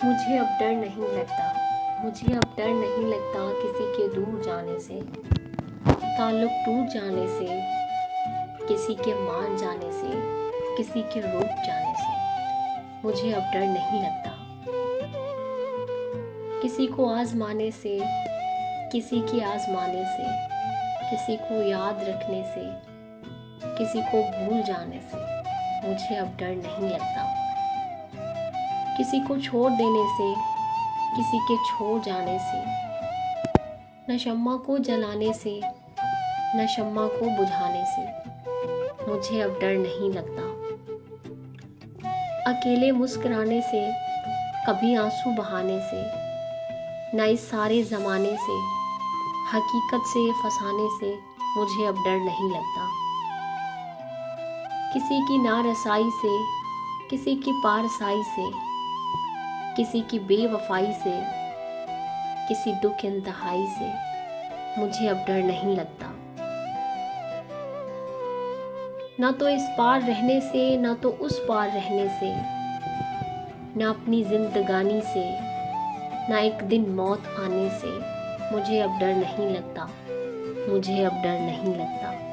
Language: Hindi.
मुझे अब डर नहीं लगता। मुझे अब डर नहीं लगता किसी के दूर जाने से, ताल्लुक टूट जाने से, किसी के मान जाने से, किसी के रूठ जाने से। मुझे अब डर नहीं लगता। किसी को आजमाने से, किसी की आजमाने से, किसी को याद रखने से, किसी को भूल जाने से मुझे अब डर नहीं लगता। किसी को छोड़ देने से, किसी के छोड़ जाने से, न शम्मा को जलाने से, न शम्मा को बुझाने से मुझे अब डर नहीं लगता। अकेले मुस्कुराने से, कभी आंसू बहाने से, न इस सारे ज़माने से, हकीकत से फंसाने से मुझे अब डर नहीं लगता। किसी की नारसाई से, किसी की पारसाई से, किसी की बेवफाई से, किसी दुख इंतहाई से मुझे अब डर नहीं लगता। ना तो इस पार रहने से, ना तो उस पार रहने से, ना अपनी जिंदगानी से, ना एक दिन मौत आने से मुझे अब डर नहीं लगता। मुझे अब डर नहीं लगता।